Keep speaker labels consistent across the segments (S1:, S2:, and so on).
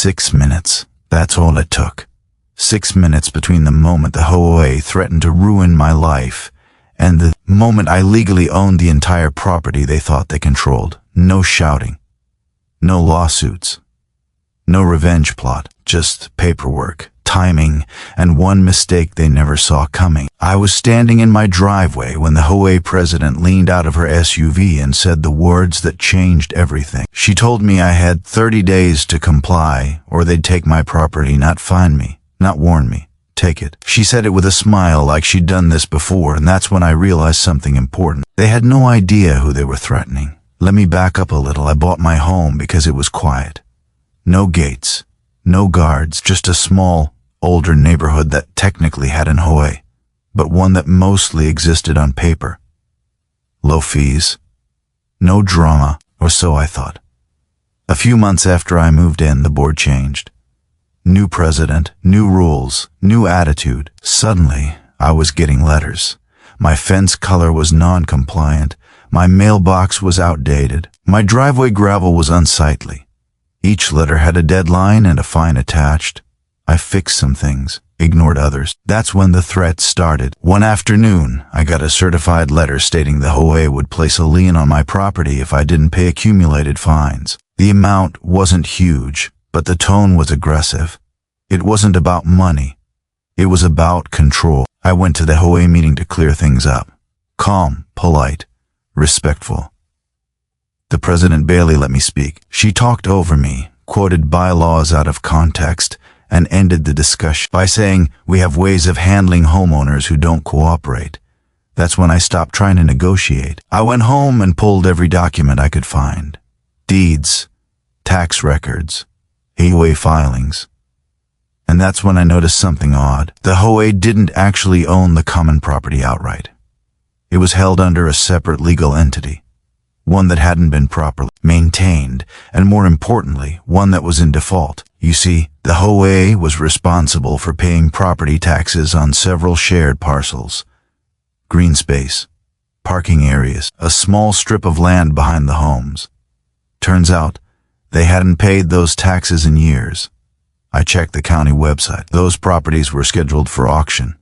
S1: 6 minutes. That's all it took. 6 minutes between the moment the HOA threatened to ruin my life and the moment I legally owned the entire property they thought they controlled. No shouting. No lawsuits. No revenge plot. Just paperwork, timing, and one mistake they never saw coming. I was standing in my driveway when the HOA president leaned out of her SUV and said the words that changed everything. She told me I had 30 days to comply, or they'd take my property, not fine me, not warn me. Take it. She said it with a smile like she'd done this before, and that's when I realized something important. They had no idea who they were threatening. Let me back up a little. I bought my home because it was quiet. No gates, no guards, just a small, older neighborhood that technically had an HOA, but one that mostly existed on paper. Low fees. No drama, or so I thought. A few months after I moved in, the board changed. New president, new rules, new attitude. Suddenly, I was getting letters. My fence color was non-compliant. My mailbox was outdated. My driveway gravel was unsightly. Each letter had a deadline and a fine attached. I fixed some things, ignored others. That's when the threats started. One afternoon, I got a certified letter stating the HOA would place a lien on my property if I didn't pay accumulated fines. The amount wasn't huge, but the tone was aggressive. It wasn't about money. It was about control. I went to the HOA meeting to clear things up. Calm, polite, respectful. The president barely let me speak. She talked over me, quoted bylaws out of context, and ended the discussion by saying, "We have ways of handling homeowners who don't cooperate." That's when I stopped trying to negotiate. I went home and pulled every document I could find. Deeds, tax records, HOA filings. And that's when I noticed something odd. The HOA didn't actually own the common property outright. It was held under a separate legal entity, one that hadn't been properly maintained, and more importantly, one that was in default. You see, the HOA was responsible for paying property taxes on several shared parcels, green space, parking areas, a small strip of land behind the homes. Turns out, they hadn't paid those taxes in years. I checked the county website. Those properties were scheduled for auction.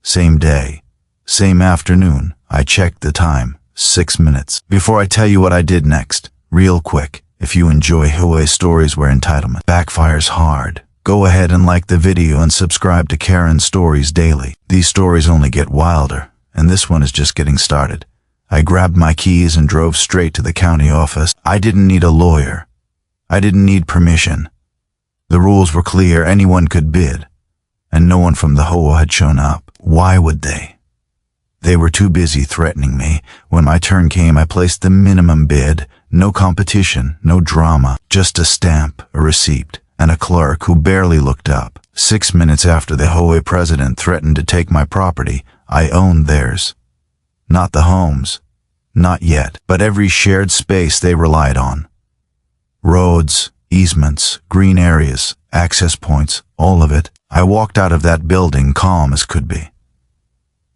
S1: Same day, same afternoon. I checked the time, 6 minutes. Before I tell you what I did next, real quick, if you enjoy HOA stories where entitlement backfires hard, go ahead and like the video and subscribe to Karen Stories Daily. These stories only get wilder, and this one is just getting started. I grabbed my keys and drove straight to the county office. I didn't need a lawyer. I didn't need permission. The rules were clear, anyone could bid, and no one from the HOA had shown up. Why would they? They were too busy threatening me. When my turn came, I placed the minimum bid. No competition, no drama, just a stamp, a receipt, and a clerk who barely looked up. 6 minutes after the HOA president threatened to take my property, I owned theirs. Not the homes, not yet, but every shared space they relied on. Roads, easements, green areas, access points, all of it. I walked out of that building calm as could be.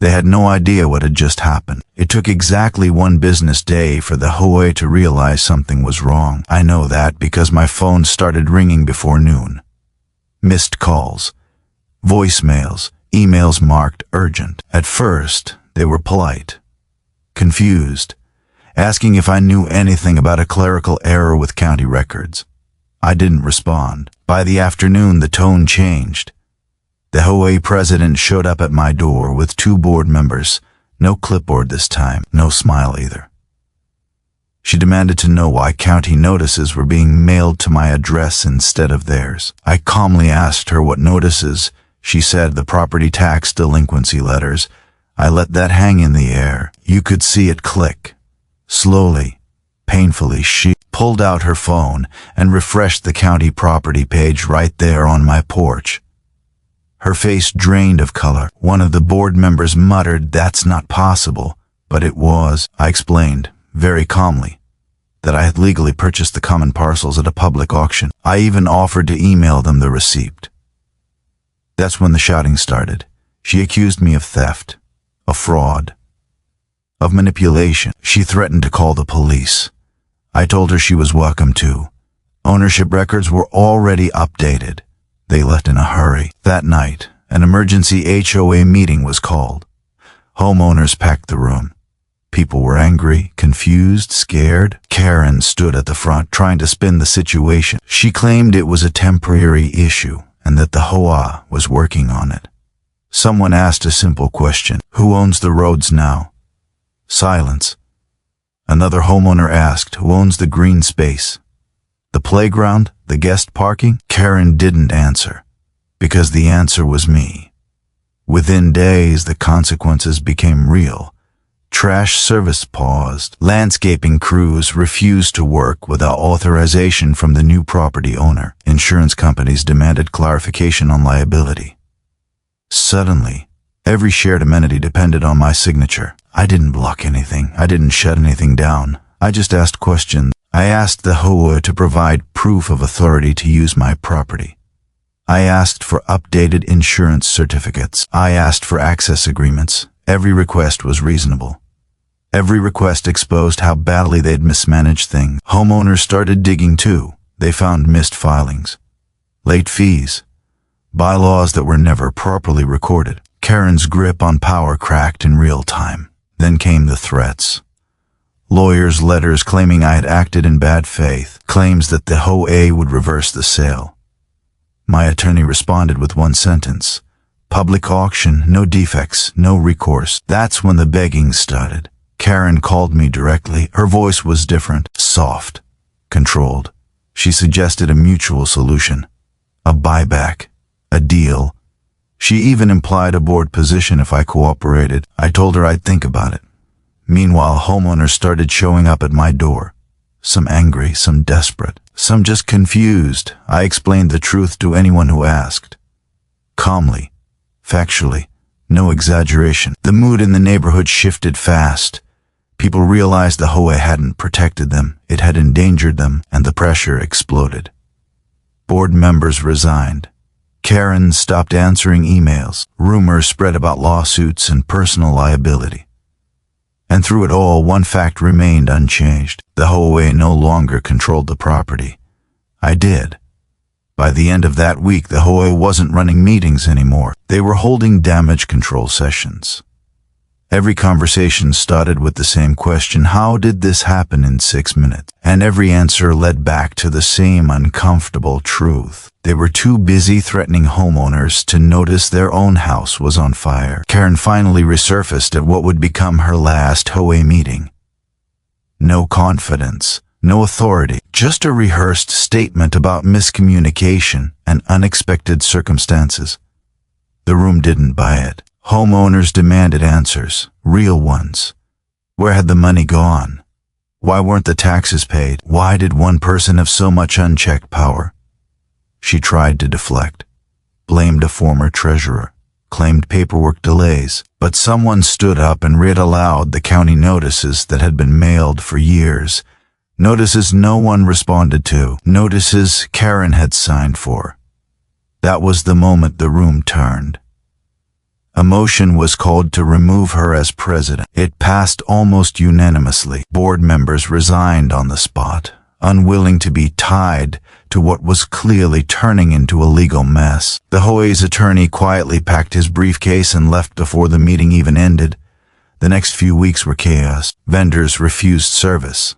S1: They had no idea what had just happened. It took exactly 1 business day for the HOA to realize something was wrong. I know that because my phone started ringing before noon. Missed calls, voicemails, emails marked urgent. At first, they were polite, confused, asking if I knew anything about a clerical error with county records. I didn't respond. By the afternoon, the tone changed. The HOA president showed up at my door with 2 board members. No clipboard this time, no smile either. She demanded to know why county notices were being mailed to my address instead of theirs. I calmly asked her what notices. She said the property tax delinquency letters. I let that hang in the air. You could see it click. Slowly, painfully, she pulled out her phone and refreshed the county property page right there on my porch. Her face drained of color. One of the board members muttered, "That's not possible," but it was. I explained, very calmly, that I had legally purchased the common parcels at a public auction. I even offered to email them the receipt. That's when the shouting started. She accused me of theft, of fraud, of manipulation. She threatened to call the police. I told her she was welcome to, Ownership records were already updated. They left in a hurry. That night, an emergency HOA meeting was called. Homeowners packed the room. People were angry, confused, scared. Karen stood at the front trying to spin the situation. She claimed it was a temporary issue and that the HOA was working on it. Someone asked a simple question: who owns the roads now? Silence. Another homeowner asked, who owns the green space? The playground? The guest parking? Karen didn't answer, because the answer was me. Within days, the consequences became real. Trash service paused. Landscaping crews refused to work without authorization from the new property owner. Insurance companies demanded clarification on liability. Suddenly, every shared amenity depended on my signature. I didn't block anything. I didn't shut anything down. I just asked questions. I asked the HOA to provide proof of authority to use my property. I asked for updated insurance certificates. I asked for access agreements. Every request was reasonable. Every request exposed how badly they'd mismanaged things. Homeowners started digging too. They found missed filings, late fees, bylaws that were never properly recorded. Karen's grip on power cracked in real time. Then came the threats. Lawyers' letters claiming I had acted in bad faith, claims that the HOA would reverse the sale. My attorney responded with one sentence: public auction, no defects, no recourse. That's when the begging started. Karen called me directly. Her voice was different, soft, controlled. She suggested a mutual solution, a buyback, a deal. She even implied a board position if I cooperated. I told her I'd think about it. Meanwhile, homeowners started showing up at my door. Some angry, some desperate, some just confused. I explained the truth to anyone who asked. Calmly, factually, no exaggeration. The mood in the neighborhood shifted fast. People realized the HOA hadn't protected them, it had endangered them, and the pressure exploded. Board members resigned. Karen stopped answering emails. Rumors spread about lawsuits and personal liability. And through it all, one fact remained unchanged. The HOA no longer controlled the property. I did. By the end of that week, the HOA wasn't running meetings anymore. They were holding damage control sessions. Every conversation started with the same question: how did this happen in 6 minutes? And every answer led back to the same uncomfortable truth. They were too busy threatening homeowners to notice their own house was on fire. Karen finally resurfaced at what would become her last HOA meeting. No confidence, no authority, just a rehearsed statement about miscommunication and unexpected circumstances. The room didn't buy it. Homeowners demanded answers, real ones. Where had the money gone? Why weren't the taxes paid? Why did one person have so much unchecked power? She tried to deflect, blamed a former treasurer, claimed paperwork delays, but someone stood up and read aloud the county notices that had been mailed for years. Notices no one responded to. Notices Karen had signed for. That was the moment the room turned. A motion was called to remove her as president. It passed almost unanimously. Board members resigned on the spot, unwilling to be tied to what was clearly turning into a legal mess. The HOA's attorney quietly packed his briefcase and left before the meeting even ended. The next few weeks were chaos. Vendors refused service.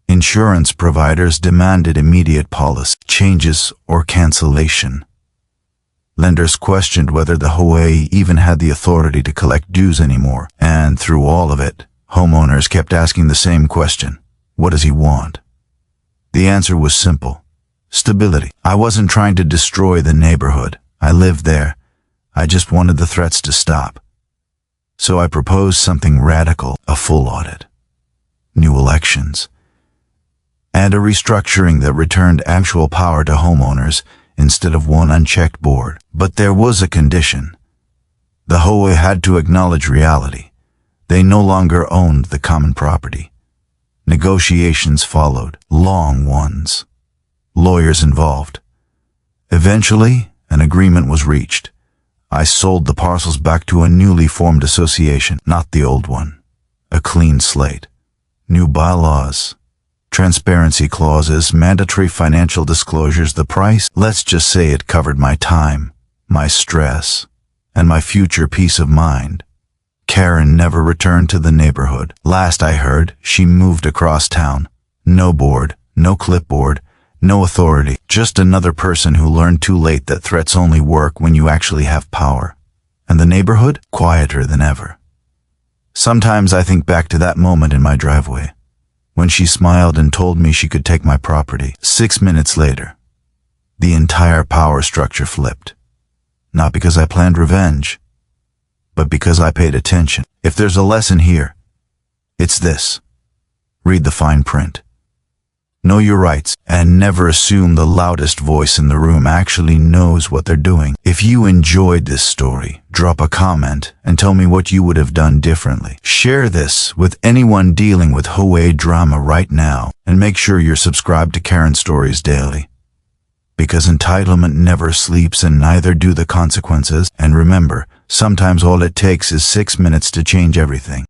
S1: Insurance providers demanded immediate policy changes or cancellation. Lenders questioned whether the HOA even had the authority to collect dues anymore. And through all of it, homeowners kept asking the same question: what does he want? The answer was simple: stability. I wasn't trying to destroy the neighborhood. I lived there. I just wanted the threats to stop. So I proposed something radical: a full audit, new elections, and a restructuring that returned actual power to homeowners instead of one unchecked board. But there was a condition. The HOA had to acknowledge reality. They no longer owned the common property. Negotiations followed, long ones. Lawyers involved. Eventually, an agreement was reached. I sold the parcels back to a newly formed association, not the old one. A clean slate. New bylaws. Transparency clauses, mandatory financial disclosures, the price, let's just say it covered my time, my stress, and my future peace of mind. Karen never returned to the neighborhood. Last I heard, she moved across town. No board, no clipboard, no authority, just another person who learned too late that threats only work when you actually have power. And the neighborhood? Quieter than ever. Sometimes I think back to that moment in my driveway, when she smiled and told me she could take my property. 6 minutes later, the entire power structure flipped. Not because I planned revenge, but because I paid attention. If there's a lesson here, it's this. Read the fine print. Know your rights, and never assume the loudest voice in the room actually knows what they're doing. If you enjoyed this story, drop a comment and tell me what you would have done differently. Share this with anyone dealing with HOA drama right now, and make sure you're subscribed to Karen Stories Daily. Because entitlement never sleeps, and neither do the consequences. And remember, sometimes all it takes is 6 minutes to change everything.